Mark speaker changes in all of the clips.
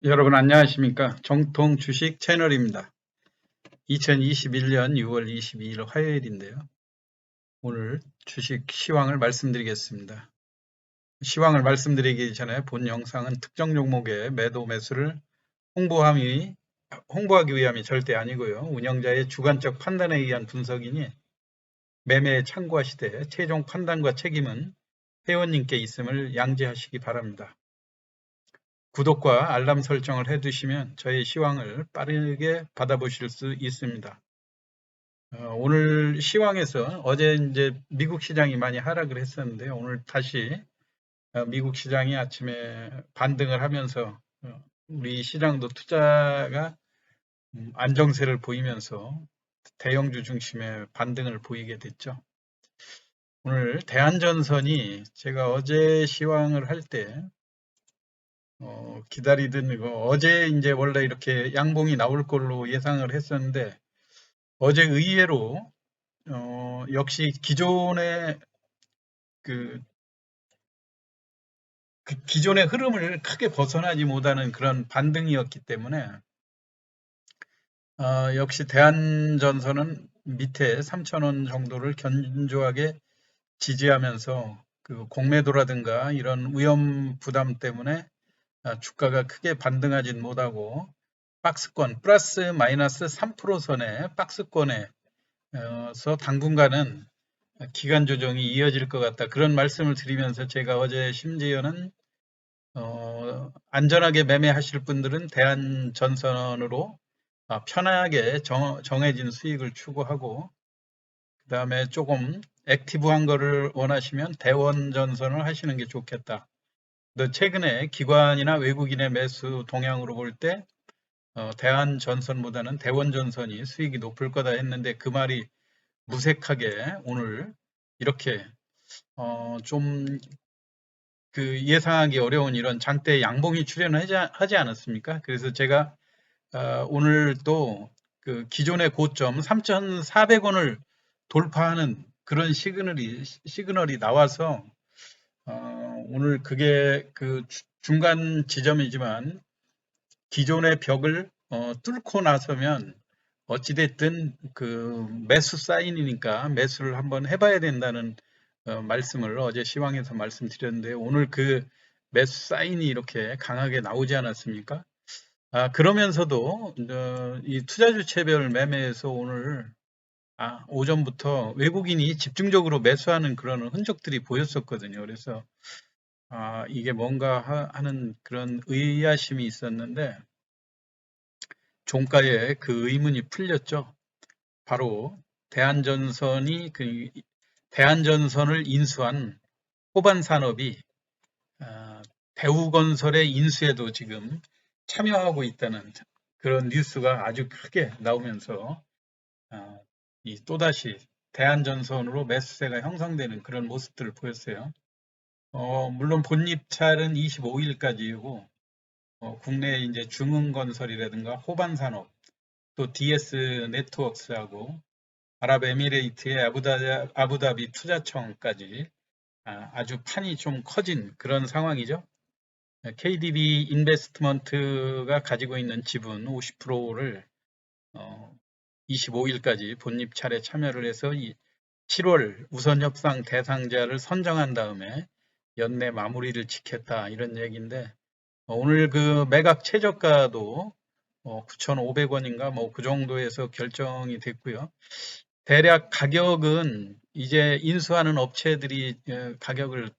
Speaker 1: 여러분 안녕하십니까? 정통 주식 채널입니다. 2021년 6월 22일 화요일인데요. 오늘 주식 시황을 말씀드리겠습니다. 시황을 말씀드리기 전에 본 영상은 특정 종목의 매도 매수를 홍보하기 위함이 절대 아니고요. 운영자의 주관적 판단에 의한 분석이니 매매에 참고하시되 최종 판단과 책임은 회원님께 있음을 양지하시기 바랍니다. 구독과 알람 설정을 해두시면 저의 시황을 빠르게 받아보실 수 있습니다. 오늘 시황에서 어제 이제 미국 시장이 많이 하락을 했었는데 오늘 다시 미국 시장이 아침에 반등을 하면서 우리 시장도 투자가 안정세를 보이면서 대형주 중심의 반등을 보이게 됐죠. 오늘 대한전선이 제가 어제 시황을 할때 기다리던 이거 어제 이제 원래 이렇게 양봉이 나올 걸로 예상을 했었는데 어제 의외로 역시 기존의 그, 기존의 흐름을 크게 벗어나지 못하는 그런 반등이었기 때문에 역시 대한전선은 밑에 3,000원 정도를 견조하게 지지하면서 그 공매도라든가 이런 위험 부담 때문에 주가가 크게 반등하진 못하고 박스권 플러스 마이너스 3% 선의 박스권에서 당분간은 기간 조정이 이어질 것 같다. 그런 말씀을 드리면서 제가 어제 심지어는 안전하게 매매하실 분들은 대한전선으로 편하게 정해진 수익을 추구하고 그 다음에 조금 액티브한 거를 원하시면 대원전선을 하시는 게 좋겠다. 최근에 기관이나 외국인의 매수 동향으로 볼때 대한전선보다는 대원전선이 수익이 높을 거다 했는데 그 말이 무색하게 오늘 이렇게 좀 그 예상하기 어려운 이런 장대 양봉이 출현하지 않았습니까? 그래서 제가 오늘 또 그 기존의 고점 3,400원을 돌파하는 그런 시그널이 나와서 오늘 그게 그 중간 지점이지만 기존의 벽을 뚫고 나서면 어찌됐든 그 매수 사인이니까 매수를 한번 해봐야 된다는 말씀을 어제 시황에서 말씀드렸는데 오늘 그 매수 사인이 이렇게 강하게 나오지 않았습니까? 그러면서도 이 투자주체별 매매에서 오늘 오전부터 외국인이 집중적으로 매수하는 그런 흔적들이 보였었거든요. 그래서 이게 뭔가 하는 그런 의아심이 있었는데 종가에 그 의문이 풀렸죠. 바로 대한전선을 인수한 호반산업이 대우건설의 인수에도 지금 참여하고 있다는 그런 뉴스가 아주 크게 나오면서 또다시 대한전선으로 매수세가 형성되는 그런 모습들을 보였어요. 물론 본입찰은 25일까지이고 국내 이제 중흥건설이라든가 호반산업 또 DS 네트워크스하고 아랍에미레이트의 아부다비 투자청까지 아주 판이 좀 커진 그런 상황이죠. KDB 인베스트먼트가 가지고 있는 지분 50%를 25일까지 본입찰에 참여를 해서 7월 우선 협상 대상자를 선정한 다음에 연내 마무리를 짓겠다 이런 얘기인데 오늘 그 매각 최저가도 9,500원인가 뭐 그 정도에서 결정이 됐고요. 대략 가격은 이제 인수하는 업체들이 가격을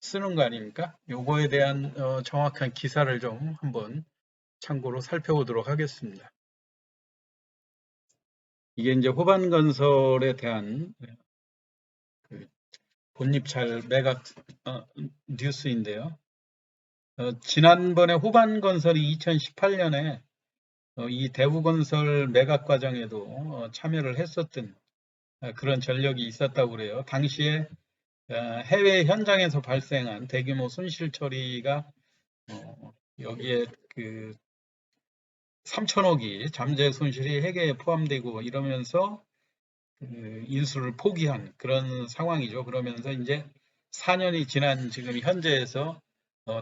Speaker 1: 쓰는 거 아닙니까? 요거에 대한 정확한 기사를 좀 한번 참고로 살펴보도록 하겠습니다. 이게 이제 호반건설에 대한 그 본입찰 매각 뉴스인데요. 지난번에 호반건설이 2018년에 이 대우건설 매각 과정에도 참여를 했었던 그런 전력이 있었다고 그래요. 당시에 해외 현장에서 발생한 대규모 손실 처리가 여기에 그 3천억이 잠재 손실이 회계에 포함되고 이러면서 그 인수를 포기한 그런 상황이죠. 그러면서 이제 4년이 지난 지금 현재에서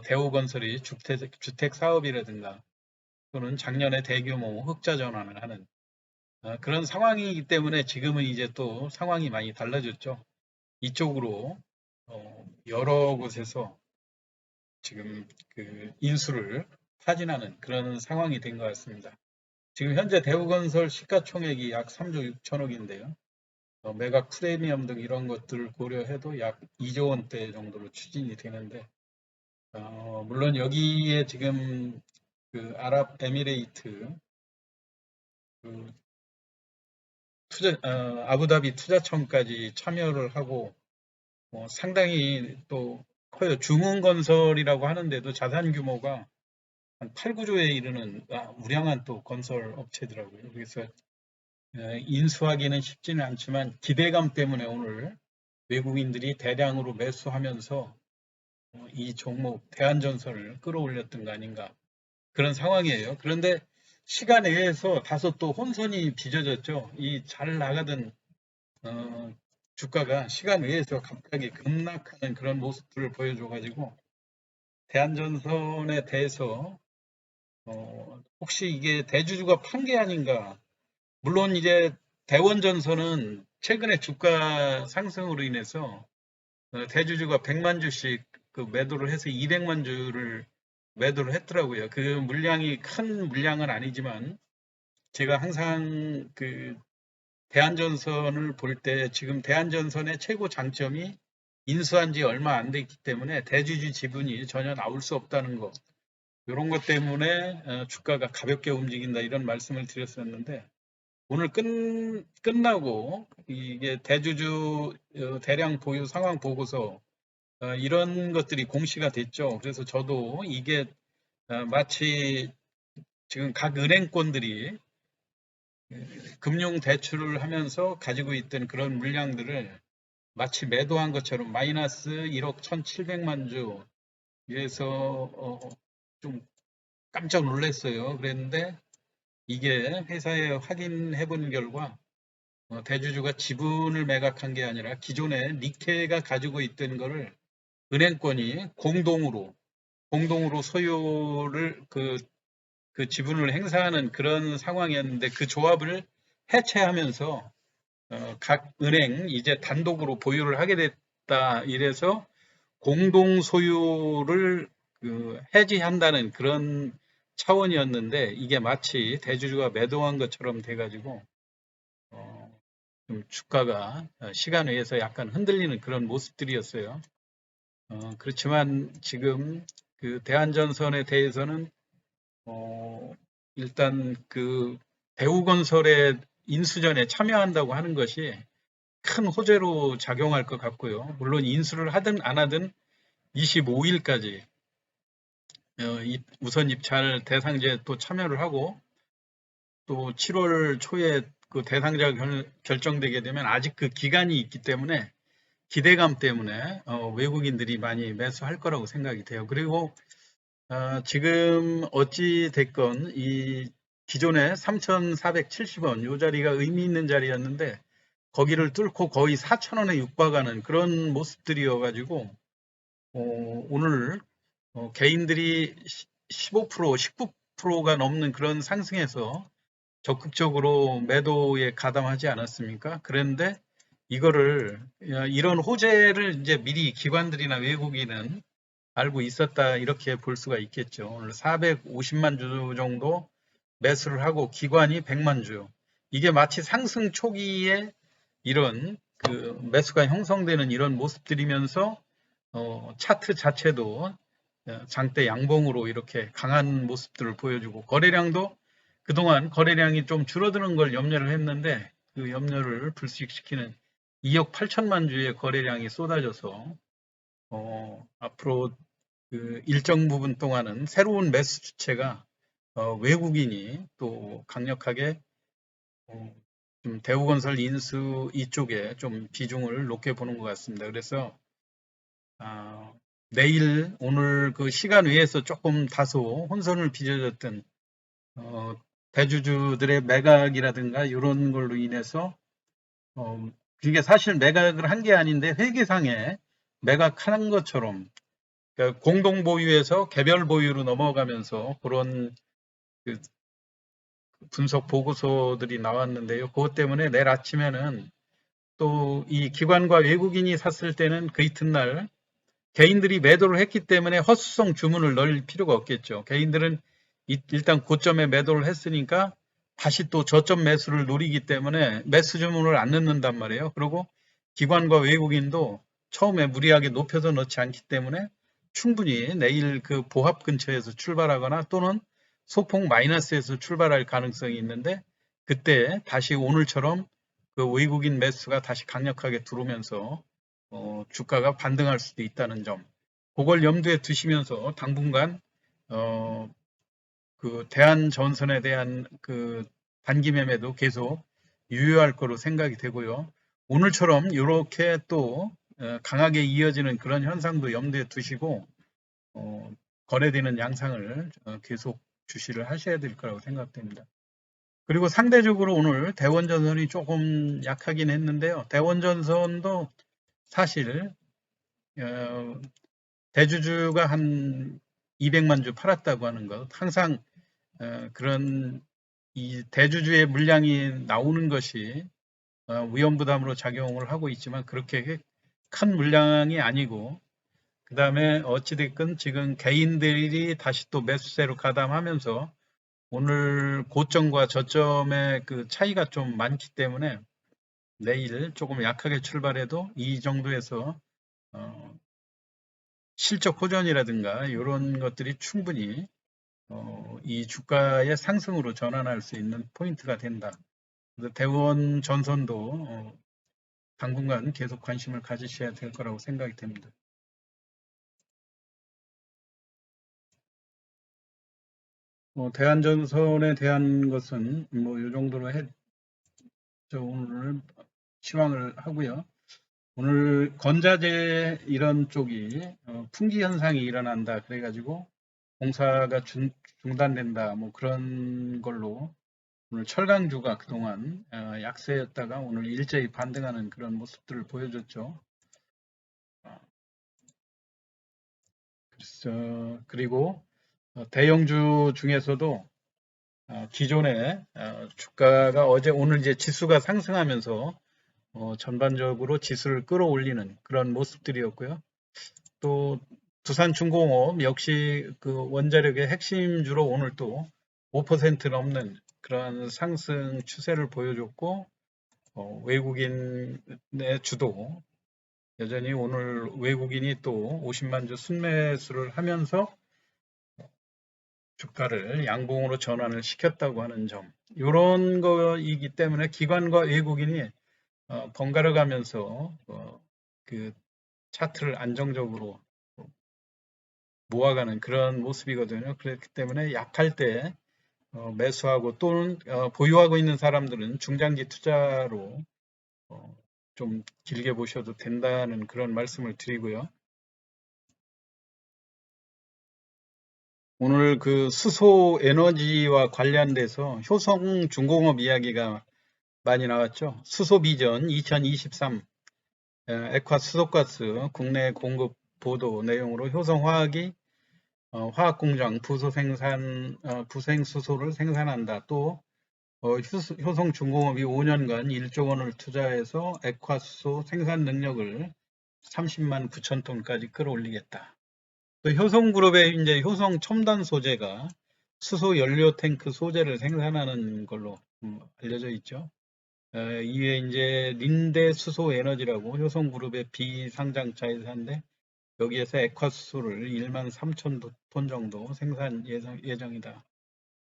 Speaker 1: 대우건설이 주택 사업이라든가 또는 작년에 대규모 흑자 전환을 하는 그런 상황이기 때문에 지금은 이제 또 상황이 많이 달라졌죠. 이쪽으로 여러 곳에서 지금 그 인수를 타진하는 그런 상황이 된 것 같습니다. 지금 현재 대우건설 시가총액이 약 3조 6천억인데요. 매각 프리미엄 등 이런 것들을 고려해도 약 2조 원대 정도로 추진이 되는데, 물론 여기에 지금 그 아랍에미레이트 그 아부다비 투자청까지 참여를 하고 상당히 또 커요. 중흥건설이라고 하는데도 자산 규모가 한 8, 9조에 이르는 우량한 또 건설 업체더라고요. 그래서 인수하기는 쉽지는 않지만 기대감 때문에 오늘 외국인들이 대량으로 매수하면서 이 종목 대한전선을 끌어올렸던 거 아닌가 그런 상황이에요. 그런데 시간 내에서 다소 또 혼선이 빚어졌죠. 이 잘 나가던 주가가 시간 외에서 갑자기 급락하는 그런 모습들을 보여줘가지고 대한전선에 대해서 혹시 이게 대주주가 판 게 아닌가. 물론 이제 대원전선은 최근에 주가 상승으로 인해서 대주주가 100만 주씩 그 매도를 해서 200만 주를 매도를 했더라고요. 그 물량이 큰 물량은 아니지만 제가 항상 그 대한전선을 볼 때 지금 대한전선의 최고 장점이 인수한 지 얼마 안 됐기 때문에 대주주 지분이 전혀 나올 수 없다는 거. 이런 것 때문에 주가가 가볍게 움직인다 이런 말씀을 드렸었는데 오늘 끝나고 이게 대주주 대량 보유 상황 보고서 이런 것들이 공시가 됐죠. 그래서 저도 이게 마치 지금 각 은행권들이 금융 대출을 하면서 가지고 있던 그런 물량들을 마치 매도한 것처럼 마이너스 1억 1,700만 주 위에서 좀 깜짝 놀랐어요. 그랬는데 이게 회사에 확인해 본 결과 대주주가 지분을 매각한 게 아니라 기존에 니케가 가지고 있던 거를 은행권이 공동으로 소유를 그 지분을 행사하는 그런 상황이었는데 그 조합을 해체하면서 각 은행 이제 단독으로 보유를 하게 됐다 이래서 공동 소유를 해지한다는 그런 차원이었는데 이게 마치 대주주가 매도한 것처럼 돼가지고 좀 주가가 시간 외에서 약간 흔들리는 그런 모습들이었어요. 그렇지만 지금 그 대한전선에 대해서는 일단 그 대우건설의 인수전에 참여한다고 하는 것이 큰 호재로 작용할 것 같고요. 물론 인수를 하든 안 하든 25일까지 우선 입찰 대상자에 또 참여를 하고 또 7월 초에 그 대상자가 결정되게 되면 아직 그 기간이 있기 때문에 기대감 때문에 외국인들이 많이 매수할 거라고 생각이 돼요. 그리고 지금 어찌 됐건 이 기존에 3,470원 이 자리가 의미 있는 자리였는데 거기를 뚫고 거의 4,000원에 육박하는 그런 모습들이어가지고 오늘 개인들이 15%, 19%가 넘는 그런 상승에서 적극적으로 매도에 가담하지 않았습니까? 그런데 이거를 이런 호재를 이제 미리 기관들이나 외국인은 알고 있었다 이렇게 볼 수가 있겠죠. 오늘 450만 주 정도 매수를 하고 기관이 100만 주. 이게 마치 상승 초기에 이런 그 매수가 형성되는 이런 모습들이면서 차트 자체도 장대 양봉으로 이렇게 강한 모습들을 보여주고 거래량도 그동안 거래량이 좀 줄어드는 걸 염려를 했는데 그 염려를 불식시키는 2억 8천만 주의 거래량이 쏟아져서 앞으로 그 일정 부분 동안은 새로운 매수 주체가 외국인이 또 강력하게 좀 대우건설 인수 이쪽에 좀 비중을 높게 보는 것 같습니다. 그래서 내일 오늘 그 시간 외에서 조금 다소 혼선을 빚어졌던 대주주들의 매각이라든가 이런 걸로 인해서 이게 사실 매각을 한 게 아닌데 회계상에 매각한 것처럼 그러니까 공동 보유에서 개별 보유로 넘어가면서 그런 그 분석 보고서들이 나왔는데요. 그것 때문에 내일 아침에는 또 이 기관과 외국인이 샀을 때는 그 이튿날 개인들이 매도를 했기 때문에 허수성 주문을 넣을 필요가 없겠죠. 개인들은 일단 고점에 매도를 했으니까 다시 또 저점 매수를 노리기 때문에 매수 주문을 안 넣는단 말이에요. 그리고 기관과 외국인도 처음에 무리하게 높여서 넣지 않기 때문에 충분히 내일 그 보합 근처에서 출발하거나 또는 소폭 마이너스에서 출발할 가능성이 있는데 그때 다시 오늘처럼 그 외국인 매수가 다시 강력하게 들어오면서 주가가 반등할 수도 있다는 점. 그걸 염두에 두시면서 당분간 어, 그 대한 전선에 대한 그 단기 매매도 계속 유효할 거로 생각이 되고요. 오늘처럼 이렇게 또 강하게 이어지는 그런 현상도 염두에 두시고 어, 거래되는 양상을 계속 주시를 하셔야 될 거라고 생각됩니다. 그리고 상대적으로 오늘 대원전선이 조금 약하긴 했는데요. 대원전선도 사실 대주주가 한 200만 주 팔았다고 하는 것, 항상 그런 이 대주주의 물량이 나오는 것이 위험부담으로 작용을 하고 있지만 그렇게 큰 물량이 아니고 그 다음에 어찌됐건 지금 개인들이 다시 또 매수세로 가담하면서 오늘 고점과 저점의 그 차이가 좀 많기 때문에 내일 조금 약하게 출발해도 이 정도에서 어, 실적 호전이라든가 이런 것들이 충분히 이 주가의 상승으로 전환할 수 있는 포인트가 된다. 그래서 대원 전선도 당분간 계속 관심을 가지셔야 될 거라고 생각이 됩니다. 대한전선에 대한 것은 뭐 이 정도로 오늘 시황을 하고요. 오늘 건자재 이런 쪽이 풍기 현상이 일어난다 그래가지고 공사가 중단된다 뭐 그런 걸로 오늘 철강주가 그동안 약세였다가 오늘 일제히 반등하는 그런 모습들을 보여줬죠. 그리고 대형주 중에서도 기존의 주가가 어제 오늘 이제 지수가 상승하면서 전반적으로 지수를 끌어올리는 그런 모습들이었고요. 또 두산중공업 역시 그 원자력의 핵심주로 오늘 또 5% 넘는 그런 상승 추세를 보여줬고 외국인의 주도 여전히 오늘 외국인이 또 50만 주 순매수를 하면서 주가를 양봉으로 전환을 시켰다고 하는 점 이런 거이기 때문에 기관과 외국인이 번갈아 가면서 그 차트를 안정적으로 모아가는 그런 모습이거든요. 그렇기 때문에 약할 때 매수하고 또는 보유하고 있는 사람들은 중장기 투자로 좀 길게 보셔도 된다는 그런 말씀을 드리고요. 오늘 그 수소 에너지와 관련돼서 효성중공업 이야기가 많이 나왔죠. 수소 비전 2023 액화 수소가스 국내 공급 보도 내용으로 효성화학이 화학공장 부생수소를 생산한다. 또 효성중공업이 5년간 1조 원을 투자해서 액화수소 생산 능력을 30만 9천 톤까지 끌어올리겠다. 또 효성그룹의 이제 효성 첨단 소재가 수소 연료 탱크 소재를 생산하는 걸로 알려져 있죠. 이외에 이제 린데 수소 에너지라고 효성그룹의 비상장차 회사인데 여기에서 액화수소를 1만 3천 톤 정도 생산 예정이다.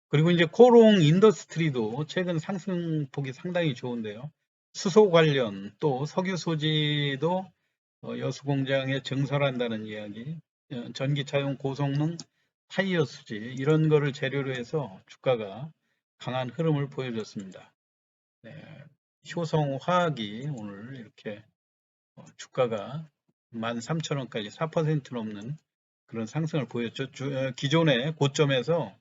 Speaker 1: 그리고 이제 코롱 인더스트리도 최근 상승폭이 상당히 좋은데요. 수소 관련 또 석유 소지도 여수 공장에 증설한다는 이야기, 전기차용 고성능 타이어 수지 이런 거를 재료로 해서 주가가 강한 흐름을 보여줬습니다. 네, 효성화학이 오늘 이렇게 주가가 13,000원까지 4% 넘는 그런 상승을 보였죠. 기존의 고점에서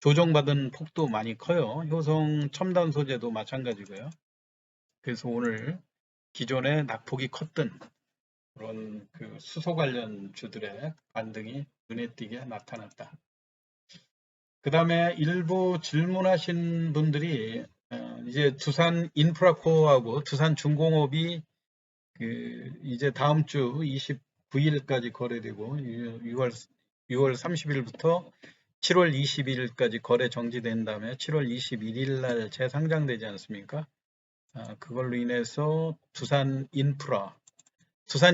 Speaker 1: 조정받은 폭도 많이 커요. 효성 첨단 소재도 마찬가지고요. 그래서 오늘 기존에 낙폭이 컸던 그런 그 수소 관련 주들의 반등이 눈에 띄게 나타났다. 그 다음에 일부 질문하신 분들이 이제 두산 인프라코어하고 두산 중공업이 이제 다음 주 29일까지 거래되고 6월 30일부터 7월 20일까지 거래 정지된 다음에 7월 21일 날 재상장되지 않습니까? 그걸로 인해서 두산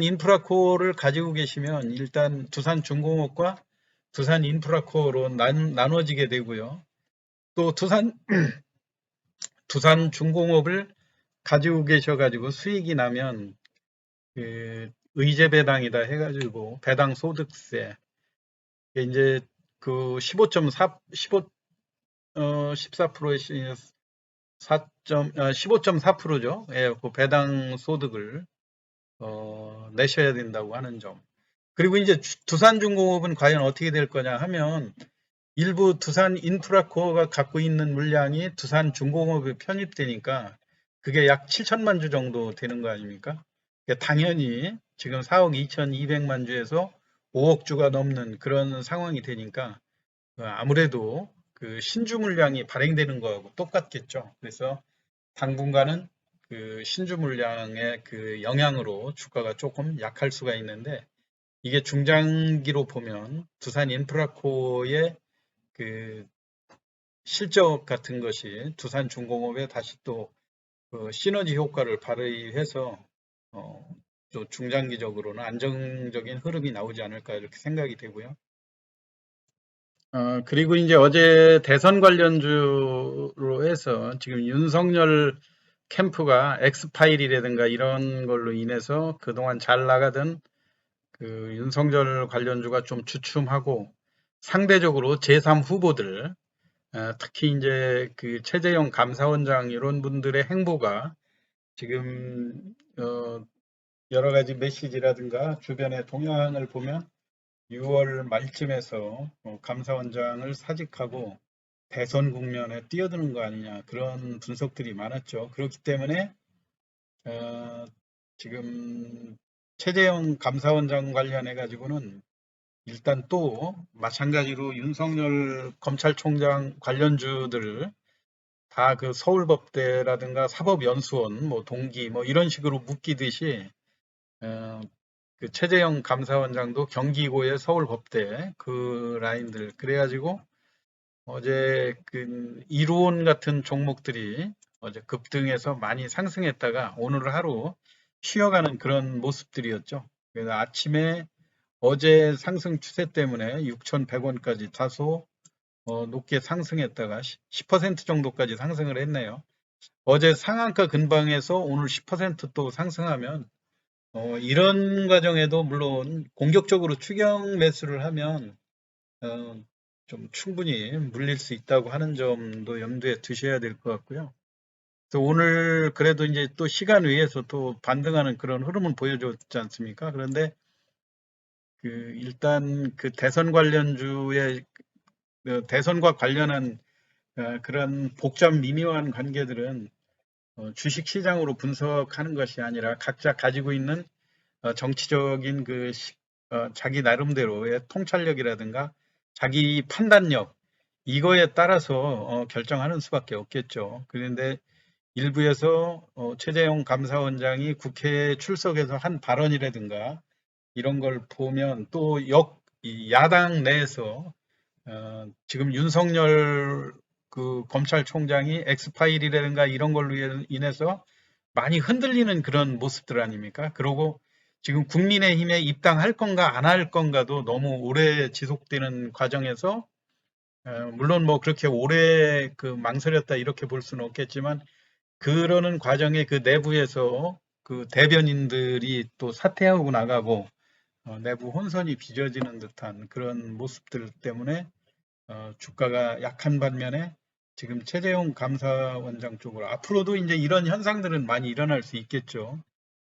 Speaker 1: 인프라코어를 가지고 계시면 일단 두산 중공업과 두산 인프라코어로 나눠지게 되고요. 또 두산 중공업을 가지고 계셔가지고 수익이 나면 의제 배당이다 해가지고 배당 소득세 이제 그 14%의 15.4%죠. 예, 그 배당 소득을 내셔야 된다고 하는 점. 그리고 이제 두산중공업은 과연 어떻게 될 거냐 하면 일부 두산 인프라코어가 갖고 있는 물량이 두산중공업에 편입되니까 그게 약 7천만 주 정도 되는 거 아닙니까? 그러니까 당연히 지금 4억 2,200만 주에서 5억 주가 넘는 그런 상황이 되니까 아무래도 그 신주 물량이 발행되는 거하고 똑같겠죠. 그래서 당분간은 그 신주 물량의 그 영향으로 주가가 조금 약할 수가 있는데 이게 중장기로 보면 두산 인프라코의 그 실적 같은 것이 두산중공업에 다시 또그 시너지 효과를 발휘해서 또 중장기적으로는 안정적인 흐름이 나오지 않을까 이렇게 생각이 되고요. 그리고 이제 어제 대선 관련주로 해서 지금 윤석열 캠프가 엑스파일이라든가 이런 걸로 인해서 그동안 잘 나가던 그 윤석열 관련주가 좀 주춤하고 상대적으로 제3 후보들 특히 이제 그 최재형 감사원장 이런 분들의 행보가 지금 여러 가지 메시지라든가 주변의 동향을 보면 6월 말쯤에서 감사원장을 사직하고 대선 국면에 뛰어드는 거 아니냐 그런 분석들이 많았죠. 그렇기 때문에 지금 최재형 감사원장 관련해 가지고는 일단 또 마찬가지로 윤석열 검찰총장 관련주들 다 그 서울법대라든가 사법연수원 뭐 동기 뭐 이런 식으로 묶이듯이 어, 그 최재형 감사원장도 경기고의 서울법대 그 라인들 그래가지고 어제 그 이루온 같은 종목들이 어제 급등해서 많이 상승했다가 오늘 하루 쉬어가는 그런 모습들이었죠. 그래서 아침에 어제 상승 추세 때문에 6,100원까지 다소 높게 상승했다가 10% 정도까지 상승을 했네요. 어제 상한가 근방에서 오늘 10%또 상승하면 이런 과정에도 물론 공격적으로 추경 매수를 하면 어, 좀 충분히 물릴 수 있다고 하는 점도 염두에 두셔야 될 것 같고요. 그래서 오늘 그래도 이제 또 시간 외에서 또 반등하는 그런 흐름을 보여줬지 않습니까? 그런데 그 일단 그 대선 관련주의 대선과 관련한 그런 복잡 미묘한 관계들은 주식 시장으로 분석하는 것이 아니라 각자 가지고 있는 정치적인 자기 나름대로의 통찰력이라든가 자기 판단력 이거에 따라서 결정하는 수밖에 없겠죠. 그런데 일부에서 최재형 감사원장이 국회에 출석해서 한 발언이라든가 이런 걸 보면 또 야당 내에서 지금 윤석열 그 검찰총장이 엑스파일이라든가 이런 걸로 인해서 많이 흔들리는 그런 모습들 아닙니까? 그리고 지금 국민의힘에 입당할 건가 안 할 건가도 너무 오래 지속되는 과정에서 물론 뭐 그렇게 오래 그 망설였다 이렇게 볼 수는 없겠지만 그러는 과정에 그 내부에서 그 대변인들이 또 사퇴하고 나가고 내부 혼선이 빚어지는 듯한 그런 모습들 때문에 주가가 약한 반면에 지금 최재형 감사원장 쪽으로 앞으로도 이제 이런 현상들은 많이 일어날 수 있겠죠.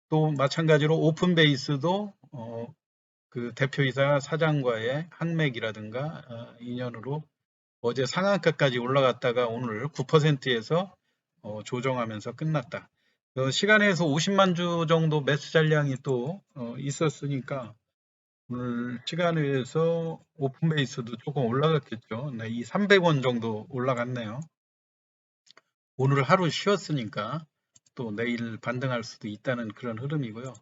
Speaker 1: 또 마찬가지로 오픈베이스도 그 대표이사 사장과의 항맥이라든가 인연으로 어제 상한가까지 올라갔다가 오늘 9%에서 조정하면서 끝났다. 시간에서 50만 주 정도 매수 잔량이 또 있었으니까 오늘 시간에 의해서 오픈 베이스도 조금 올라갔겠죠. 네, 이 300원 정도 올라갔네요. 오늘 하루 쉬었으니까 또 내일 반등할 수도 있다는 그런 흐름이고요.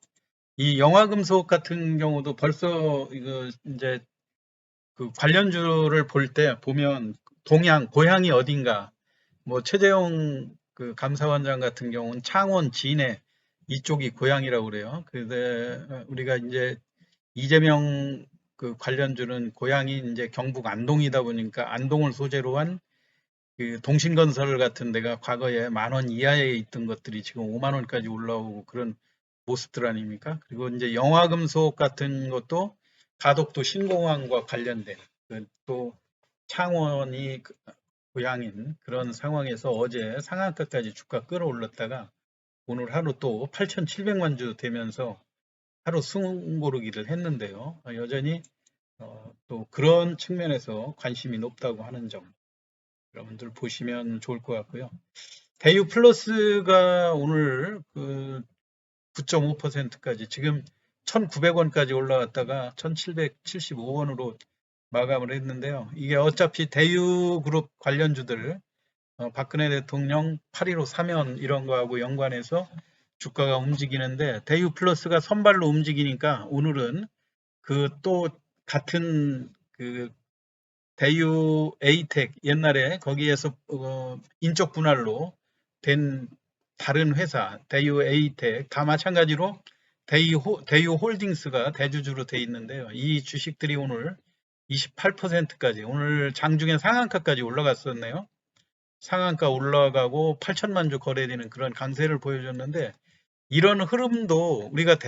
Speaker 1: 이 영화금속 같은 경우도 벌써 이거 이제 그 관련주를 볼 때 보면 고향이 어딘가, 뭐 최재형 그 감사원장 같은 경우는 창원, 진해 이쪽이 고향이라고 그래요. 근데 우리가 이제 이재명 그 관련주는 고향이 이제 경북 안동이다 보니까 안동을 소재로 한 그 동신건설 같은 데가 과거에 10,000원 이하에 있던 것들이 지금 5만 원까지 올라오고 그런 모습들 아닙니까? 그리고 이제 영화금속 같은 것도 가덕도 신공항과 관련된 그또 창원이 고향인 그런 상황에서 어제 상한가까지 주가 끌어올렸다가 오늘 하루 또 8,700만 주 되면서 하루 숨고르기를 했는데요. 여전히 또 그런 측면에서 관심이 높다고 하는 점 여러분들 보시면 좋을 것 같고요. 대유 플러스가 오늘 그 9.5%까지 지금 1,900원까지 올라왔다가 1,775원으로 마감을 했는데요. 이게 어차피 대유그룹 관련주들 박근혜 대통령 8.15 사면 이런 거하고 연관해서 주가가 움직이는데 대유 플러스가 선발로 움직이니까 오늘은 그 또 같은 그 대유 에이텍 옛날에 거기에서 인적 분할로 된 다른 회사 대유 에이텍 다 마찬가지로 대유 홀딩스가 대주주로 돼 있는데요. 이 주식들이 오늘 28%까지 오늘 장중에 상한가까지 올라갔었네요. 상한가 올라가고 8천만 주 거래되는 그런 강세를 보여줬는데 이런 흐름도 우리가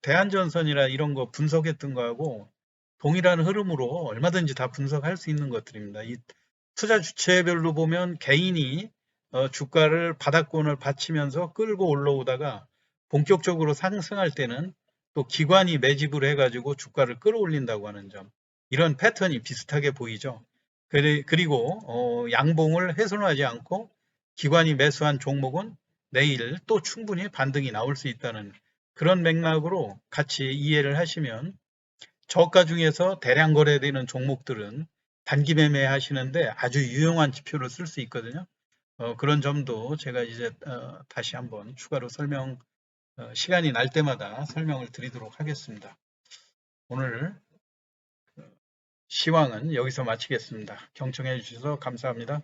Speaker 1: 대한전선이나 이런 거 분석했던 거하고 동일한 흐름으로 얼마든지 다 분석할 수 있는 것들입니다. 이 투자 주체별로 보면 개인이 주가를 바닥권을 받치면서 끌고 올라오다가 본격적으로 상승할 때는 또 기관이 매집을 해가지고 주가를 끌어올린다고 하는 점. 이런 패턴이 비슷하게 보이죠. 그리고 양봉을 훼손하지 않고 기관이 매수한 종목은 내일 또 충분히 반등이 나올 수 있다는 그런 맥락으로 같이 이해를 하시면 저가 중에서 대량 거래되는 종목들은 단기 매매 하시는데 아주 유용한 지표로 쓸 수 있거든요. 그런 점도 제가 이제 다시 한번 추가로 시간이 날 때마다 설명을 드리도록 하겠습니다. 오늘 시황은 여기서 마치겠습니다. 경청해 주셔서 감사합니다.